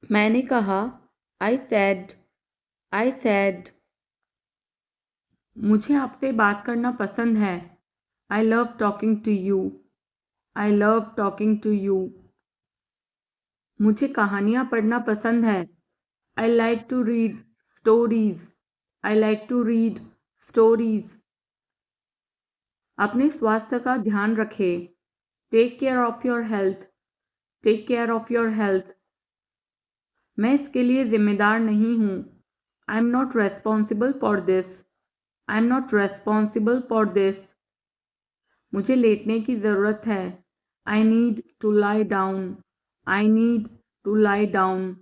मैंने कहा, I said, मुझे आपसे बात करना पसंद है। I love talking to you, I love talking to you. मुझे कहानियाँ पढ़ना पसंद है। I like to read stories, I like to read stories. अपने स्वास्थ्य का ध्यान रखें। Take care of your health, take care of your health. मैं इसके लिए जिम्मेदार नहीं हूँ। I am not responsible for this, I am not responsible for this. मुझे लेटने की ज़रूरत है। I need to lie down, I need to lie down.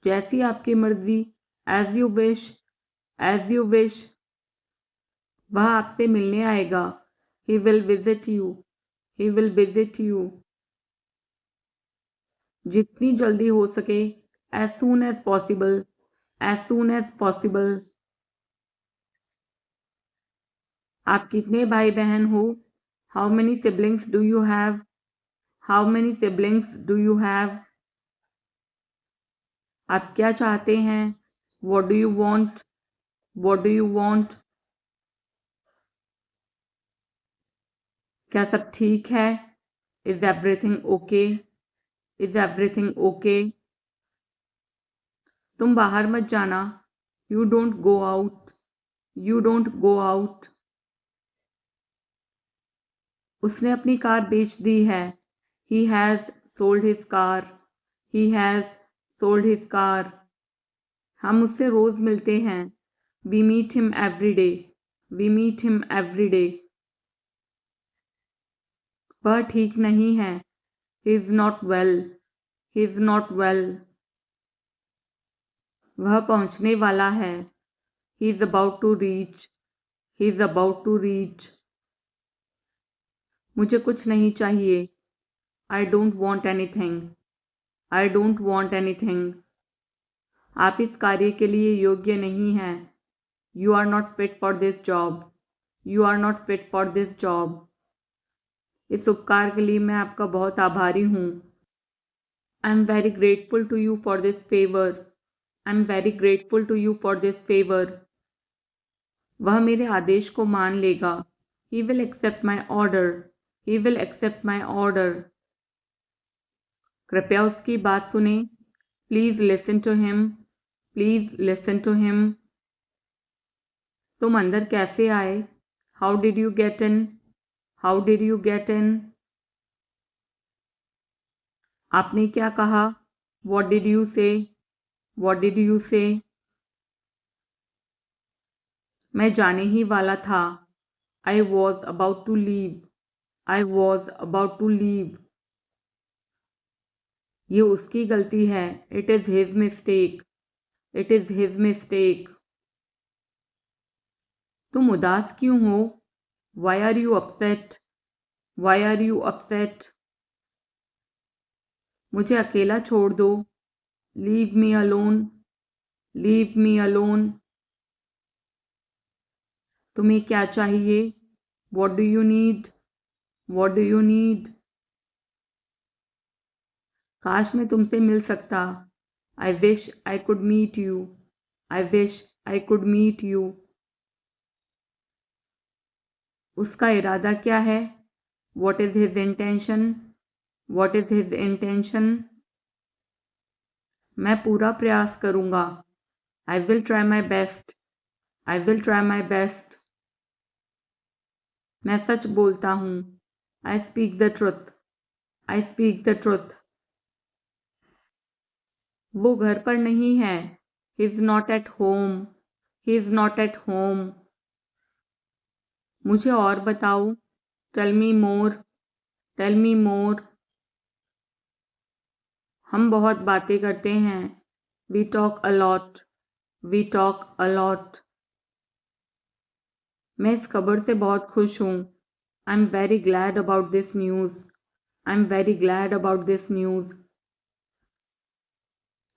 जैसी आपकी मर्जी, as you wish, as you wish. वह आपसे मिलने आएगा। He will visit you, he will visit you. जितनी जल्दी हो सके, as soon as possible, as soon as possible. आप कितने भाई बहन हो? How many siblings do you have? How many siblings do you have? आप क्या चाहते हैं? What do you want? What do you want? क्या सब ठीक है? Is everything okay? Is everything okay? तुम बाहर मत जाना। You don't go out, you don't go out. उसने अपनी कार बेच दी है। He has sold his car, he has sold his car. हम उससे रोज़ मिलते हैं। We meet him every day, we meet him every day. वह ठीक नहीं है। He is not well, he is not well. वह पहुंचने वाला है। He is about to reach, he is about to reach. मुझे कुछ नहीं चाहिए। I don't want anything, I don't want anything. आप इस कार्य के लिए योग्य नहीं हैं। You are not fit for this job, you are not fit for this job. इस उपकार के लिए मैं आपका बहुत आभारी हूँ। I am very grateful to you for this favour, I am very grateful to you for this favour. वह मेरे आदेश को मान लेगा। He will accept my order, he will accept my order. कृपया उसकी बात सुने। Please listen to him, please listen to him. तुम अंदर कैसे आए? How did you get in, how did you get in? आपने क्या कहा? What did you say, what did you say? मैं जाने ही वाला था। I was about to leave, I was about to leave. ये उसकी गलती है। It is his mistake, it is his mistake. तुम उदास क्यों हो? Why are you upset, why are you upset? मुझे अकेला छोड़ दो। Leave me alone, leave me alone. तुम्हें क्या चाहिए? What do you need, what do you need? काश मैं तुमसे मिल सकता। I wish I could meet you, I wish I could meet you. उसका इरादा क्या है? What is his intention, what is his intention? मैं पूरा प्रयास करूँगा। I will try my best, I will try my best. मैं सच बोलता हूँ। I speak the truth, I speak the truth. वो घर पर नहीं है। He is not at home, he is not at home. मुझे और बताओ। Tell me more, tell me more. हम बहुत बातें करते हैं। We talk a lot, we talk a lot. मैं इस खबर से बहुत खुश हूँ। I am very glad about this news, I am very glad about this news.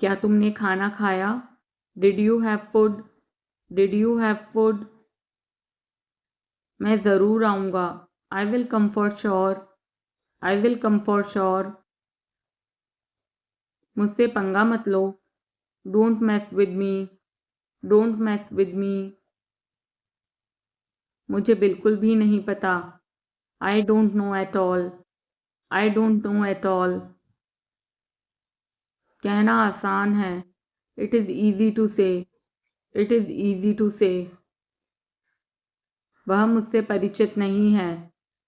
क्या तुमने खाना खाया? Did you have food, did you have food? मैं ज़रूर आऊँगा। I will come for sure, I will come for sure. मुझसे पंगा मत लो। Don't mess with me. Don't mess with me. मुझे बिल्कुल भी नहीं पता। I don't know at all. I don't know at all. कहना आसान है। It is easy to say. It is easy to say. वह मुझसे परिचित नहीं है।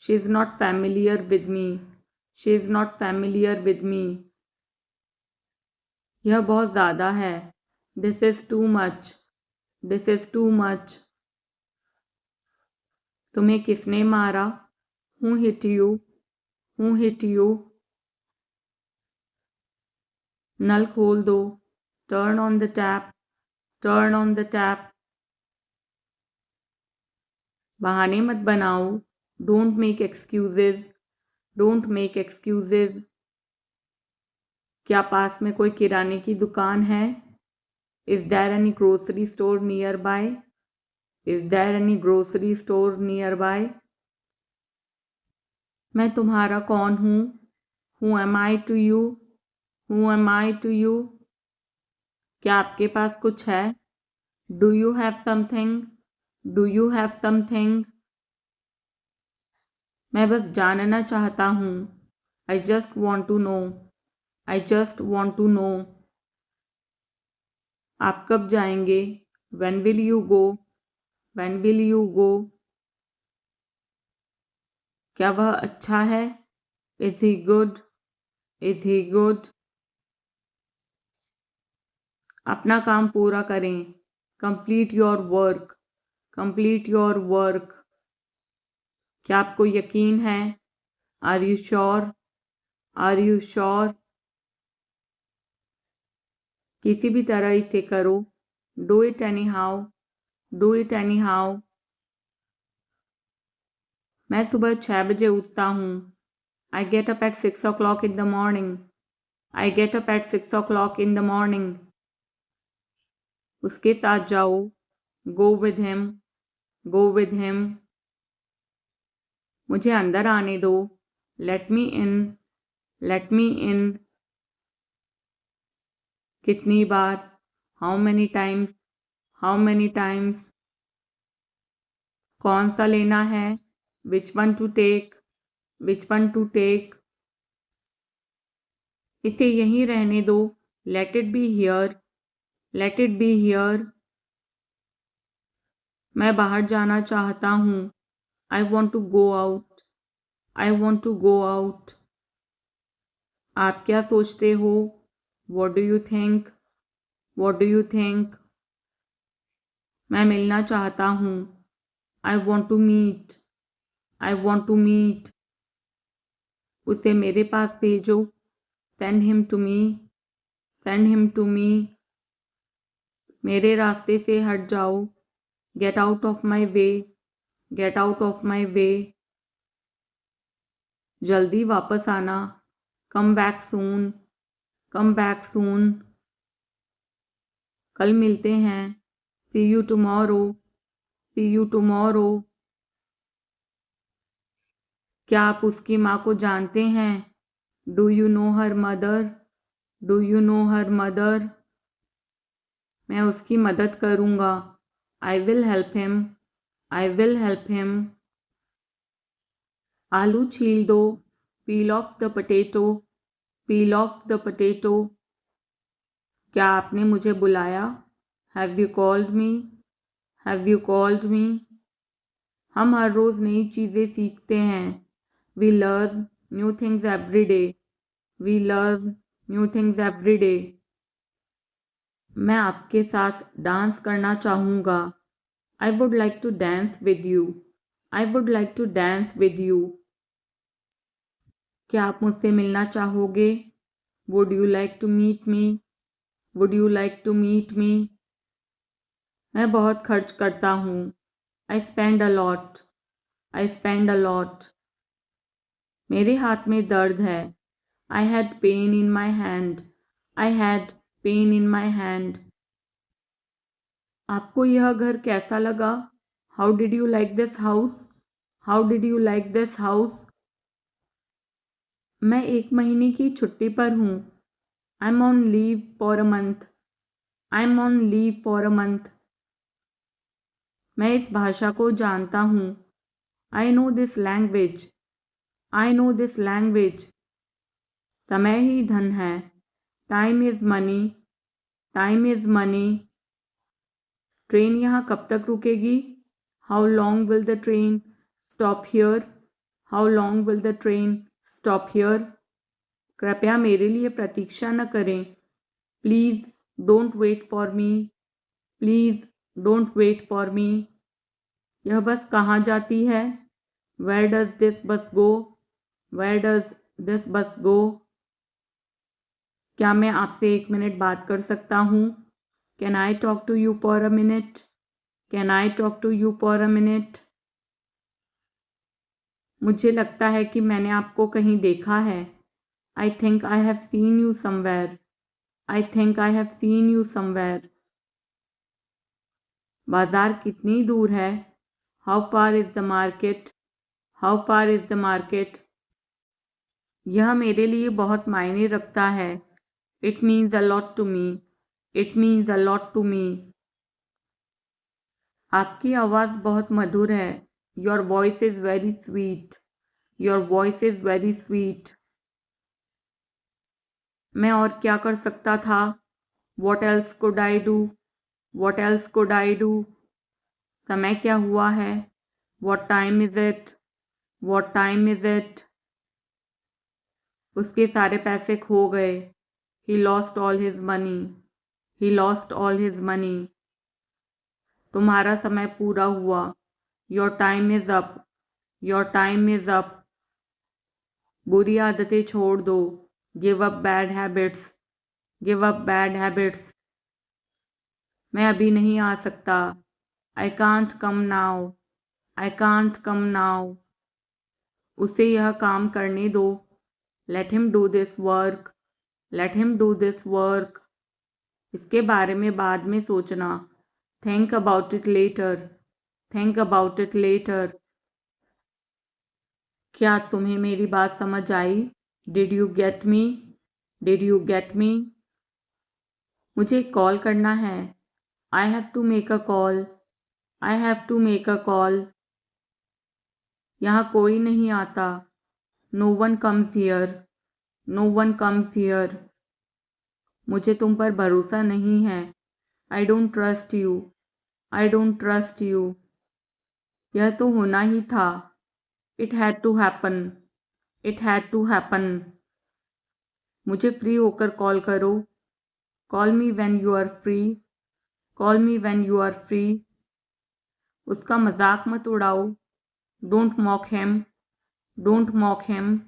She is not familiar with me. She is not familiar with me. यह बहुत ज़्यादा है। This is too much. This is too much. तुम्हें किसने मारा? Who hit you? Who hit you? नल खोल दो। Turn on the tap. Turn on the tap. बहाने मत बनाओ। Don't make excuses. Don't make excuses. क्या पास में कोई किराने की दुकान है? Is there any grocery store nearby? Is there any grocery store nearby? मैं तुम्हारा कौन हूँ? Who am I to you? Who am I to you? क्या आपके पास कुछ है? Do you have something? Do you have something? मैं बस जानना चाहता हूँ। I just want to know. I just want to know. आप कब जाएंगे? When will you go? When will you go? क्या वह अच्छा है? Is he good? Is he good? अपना काम पूरा करें। Complete your work. Complete your work. क्या आपको यकीन है? Are you sure? Are you sure? किसी भी तरह इसे करो। Do it anyhow. Do it anyhow. मैं सुबह 6 बजे उठता हूँ। I get up at 6 o'clock in the morning. I get up at 6 o'clock in the morning. उसके साथ जाओ। Go with him. Go with him. मुझे अंदर आने दो। Let me in. Let me in. कितनी बार? How many times? How many times? कौन सा लेना है? Which one to take? Which one to take? इसे यहीं रहने दो। Let it be here. Let it be here. मैं बाहर जाना चाहता हूँ। I want to go out. I want to go out. आप क्या सोचते हो? What do you think? What do you think? मैं मिलना चाहता हूँ। I want to meet. I want to meet. उसे मेरे पास भेजो। Send him to me. Send him to me. मेरे रास्ते से हट जाओ। Get out of my way. Get out of my way. जल्दी वापस आना। Come back soon. Come back soon. कल मिलते हैं। See you tomorrow. See you tomorrow. क्या आप उसकी माँ को जानते हैं? Do you know her mother? Do you know her mother? मैं उसकी मदद करूँगा। I will help him. I will help him. आलू छील दो। Peel off the potato. Peel off the potato. क्या आपने मुझे बुलाया? Have you called me? Have you called me? हम हर रोज़ नई चीज़ें सीखते हैं। We learn new things every day. We learn new things every day. मैं आपके साथ डांस करना चाहूँगा। I would like to dance with you. I would like to dance with you. क्या आप मुझसे मिलना चाहोगे? Would you like to meet me? Would you like to meet me? मैं बहुत खर्च करता हूँ। I spend a lot. I spend a lot. मेरे हाथ में दर्द है। I had pain in my hand. I had pain in my hand. आपको यह घर कैसा लगा? How did you like this house? How did you like this house? मैं 1 महीने की छुट्टी पर हूँ। I'm on leave for a month. I'm on leave for a month. मैं इस भाषा को जानता हूँ. I know this language. I know this language. समय ही धन है. Time is money. Time is money. Train यहाँ कब तक रुकेगी? How long will the train stop here? How long will the train stop here? कृपया मेरे लिए प्रतीक्षा न करें. Please don't wait for me. Please don't wait for me. यह बस कहाँ जाती है? Where does this bus go? Where does this bus go? क्या मैं आपसे 1 मिनट बात कर सकता हूँ? Can I talk to you for a minute? Can I talk to you for a minute? मुझे लगता है कि मैंने आपको कहीं देखा है. I think I have seen you somewhere. I think I have seen you somewhere. बाजार कितनी दूर है? How far is the market? How far is the market? यह मेरे लिए बहुत मायने रखता है. It means a lot to me. It means a lot to me. आपकी आवाज़ बहुत मधुर है. Your voice is very sweet. Your voice is very sweet. मैं और क्या कर सकता था? What else could I do? What else could I do? समय क्या हुआ है? What time is it? What time is it? उसके सारे पैसे खो गए. He lost all his money. He lost all his money. तुम्हारा समय पूरा हुआ. Your time is up. Your time is up. बुरी आदतें छोड़ दो. Give up bad habits. Give up bad habits. मैं अभी नहीं आ सकता. I can't come now. I can't come now. उसे यह काम करने दो. Let him do this work. Let him do this work. इसके बारे में बाद में सोचना. Think about it later. Think about it later. क्या तुम्हें मेरी बात समझ आई? Did you get me? Did you get me? मुझे कॉल करना है. I have to make a call. I have to make a call. यहाँ कोई नहीं आता. No one comes here. No one comes here. मुझे तुम पर भरोसा नहीं है. I don't trust you. I don't trust you. यह तो होना ही था. It had to happen. It had to happen. मुझे फ्री होकर कॉल करो. Call me when you are free. Call me when you are free. उसका मजाक मत उड़ाओ. Don't mock him. Don't mock him.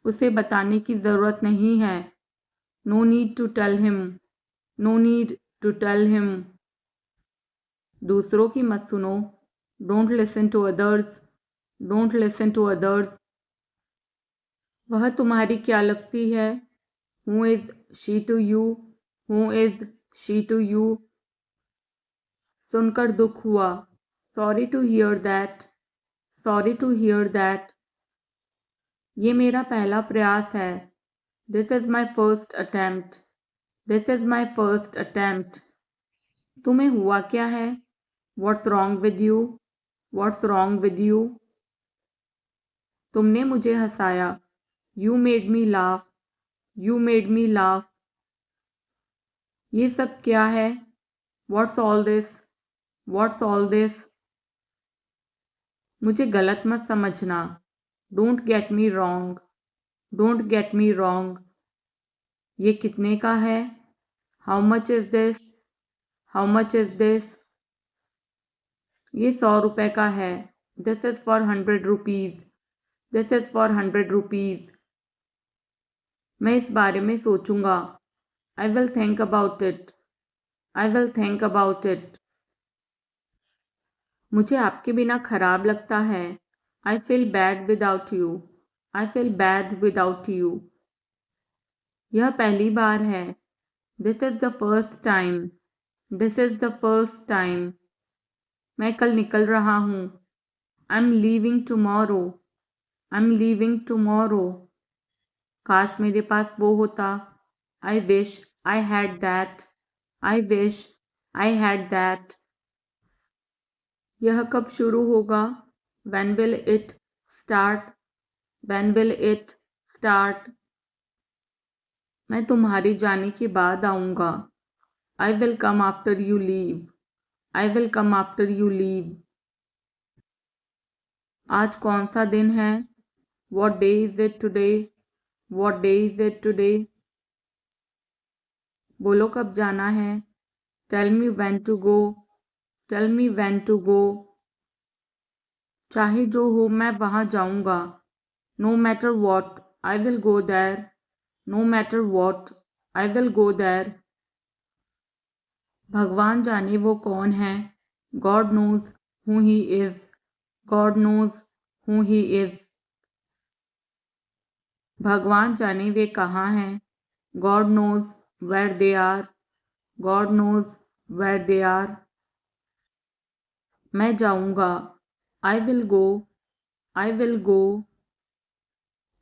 उसे बताने की ज़रूरत नहीं है. No need to tell him. No need to tell him. दूसरों की मत सुनो. Don't listen to others. Don't listen to others. वह तुम्हारी क्या लगती है? Who is she to you? Who is she to you? सुनकर दुख हुआ. Sorry to hear that. Sorry to hear that. ये मेरा पहला प्रयास है. This is my first attempt. This is my first attempt. तुम्हें हुआ क्या है? What's wrong with you? What's wrong with you? तुमने मुझे हंसाया. You made me laugh. You made me laugh. ये सब क्या है? What's all this? What's all this? मुझे गलत मत समझना. Don't get me wrong. Don't get me wrong. ये कितने का है? How much is this? How much is this? ये 100 रुपए का है. This is for 100 rupees. This is for 100 rupees. मैं इस बारे में सोचूंगा. I will think about it. I will think about it. मुझे आपके बिना खराब लगता है. I feel bad without you. I feel bad without you. यह पहली बार है. This is the first time. This is the first time. मैं कल निकल रहा हूँ. I'm leaving tomorrow. I'm leaving tomorrow. काश मेरे पास वो होता. I wish I had that. I wish I had that. यह कब शुरू होगा? When will it start? When will it start? मैं तुम्हारे जाने के बाद आऊँगा. I will come after you leave. I will come after you leave. आज कौन सा दिन है? What day is it today? What day is it today? बोलो कब जाना है? Tell me when to go. Tell me when to go. चाहे जो हो मैं वहाँ जाऊँगा. No matter what, I will go there. No matter what, I will go there. भगवान जाने वो कौन है? God knows who he is. God knows who he is. भगवान जाने वे कहाँ हैं? God knows where they are. God knows where they are. मैं जाऊँगा. I will go. I will go.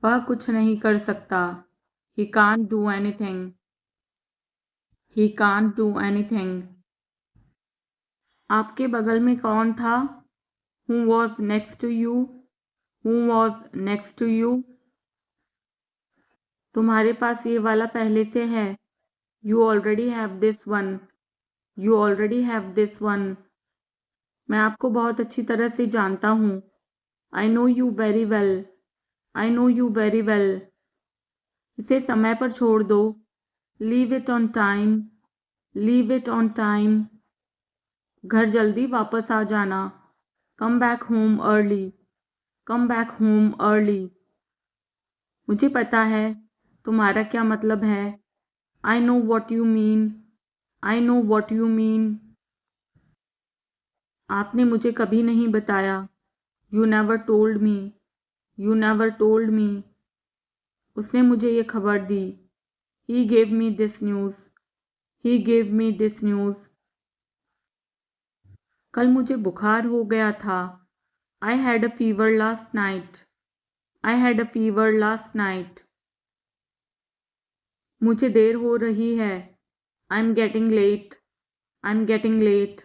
वह कुछ नहीं कर सकता. He can't do anything. He can't do anything. आपके बगल में कौन था? Who was next to you? Who was next to you? तुम्हारे पास ये वाला पहले से है. You already have this one. You already have this one. मैं आपको बहुत अच्छी तरह से जानता हूँ. I know you very well. I know you very well. इसे समय पर छोड़ दो. Leave it on time. Leave it on time. घर जल्दी वापस आ जाना. Come back home early. Come back home early. मुझे पता है तुम्हारा क्या मतलब है. I know what you mean. I know what you mean. आपने मुझे कभी नहीं बताया. You never told me. You never told me. उसने मुझे ये खबर दी. He gave me this news. He gave me this news. कल मुझे बुखार हो गया था. I had a fever last night. I had a fever last night. मुझे देर हो रही है. I'm getting late. I'm getting late.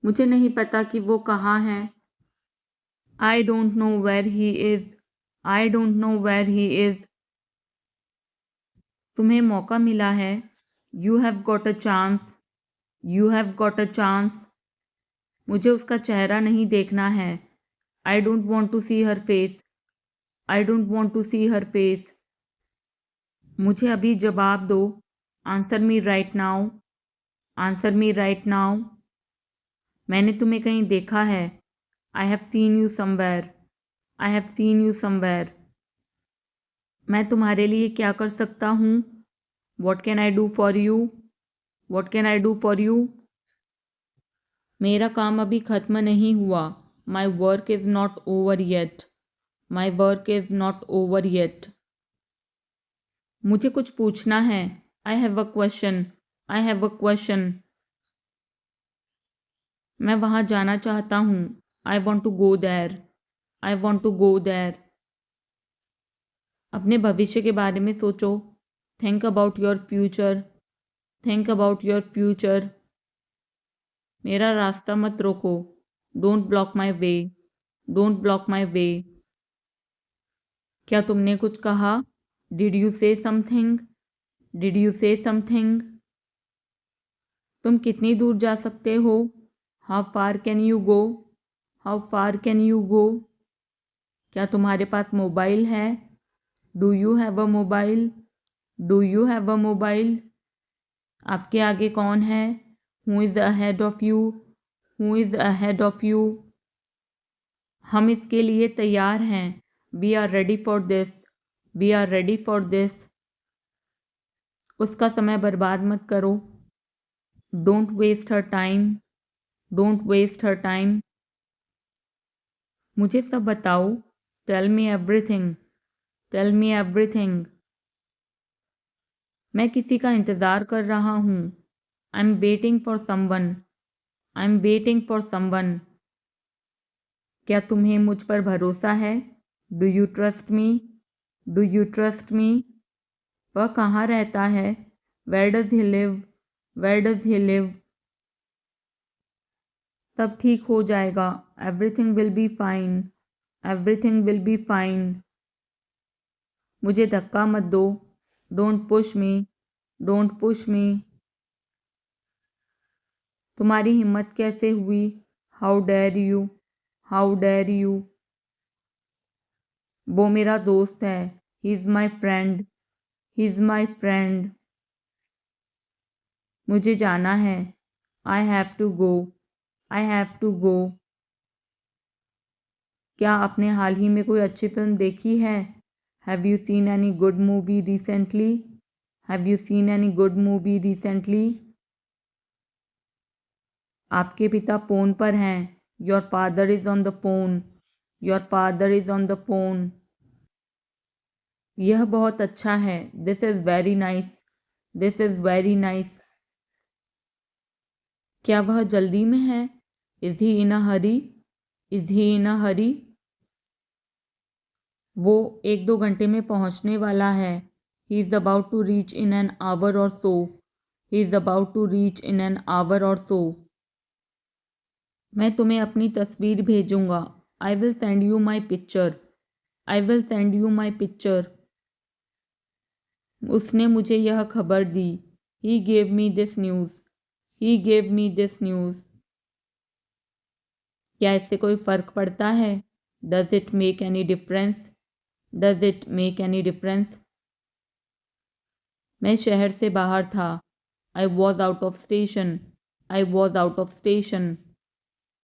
मुझे नहीं पता कि वो कहाँ है. I don't know where he is. I don't know where he is. तुम्हें मौका मिला है. You have got a chance. You have got a chance. मुझे उसका चेहरा नहीं देखना है. I don't want to see her face. I don't want to see her face. मुझे अभी जवाब दो. Answer me right now. Answer me right now. मैंने तुम्हें कहीं देखा है. I have seen you somewhere. I have seen you somewhere. मैं तुम्हारे लिए क्या कर सकता हूँ? What can I do for you? What can I do for you? मेरा काम अभी खत्म नहीं हुआ. My work is not over yet. My work is not over yet. मुझे कुछ पूछना है. I have a question. I have a question. मैं वहाँ जाना चाहता हूँ. I want to go there. I want to go there. अपने भविष्य के बारे में सोचो. Think about your future. Think about your future. मेरा रास्ता मत रोको. Don't block my way. Don't block my way. क्या तुमने कुछ कहा? Did you say something? Did you say something? तुम कितनी दूर जा सकते हो? How far can you go? How far can you go? क्या तुम्हारे पास मोबाइल है? Do you have a mobile? Do you have a mobile? आपके आगे कौन है? Who is ahead of you? Who is ahead of you? हम इसके लिए तैयार हैं. We are ready for this. We are ready for this. उसका समय बर्बाद मत करो. Don't waste her time. Don't waste her time. मुझे सब बताओ. Tell me everything. Tell me everything. मैं किसी का इंतज़ार कर रहा हूँ. I'm waiting for someone. I'm waiting for someone. क्या तुम्हें मुझ पर भरोसा है? Do you trust me? Do you trust me? वह कहाँ रहता है? Where does he live? Where does he live? सब ठीक हो जाएगा। Everything will be fine. Everything will be fine. मुझे धक्का मत दो। Don't push me. Don't push me. तुम्हारी हिम्मत कैसे हुई? How dare you? How dare you? वो मेरा दोस्त है। He is my friend. He is my friend. मुझे जाना है। I have to go. I have to go. क्या आपने हाल ही में कोई अच्छी फिल्म देखी है? Have you seen any good movie recently? Have you seen any good movie recently? आपके पिता फ़ोन पर हैं। Your father is on the phone. Your father is on the phone. यह बहुत अच्छा है। This is very nice. This is very nice. क्या वह जल्दी में है? Is he in a hurry? Is he in a hurry? वो 1-2 घंटे में पहुंचने वाला है। He is about to reach in an hour or so. He is about to reach in an hour or so. मैं तुम्हें अपनी तस्वीर भेजूंगा। I will send you my picture. I will send you my picture. उसने मुझे यह खबर दी। He gave me this news. He gave me this news. क्या इससे कोई फ़र्क पड़ता है? Does it make any difference? Does it make any difference? मैं शहर से बाहर था। I was out of station. I was out of station.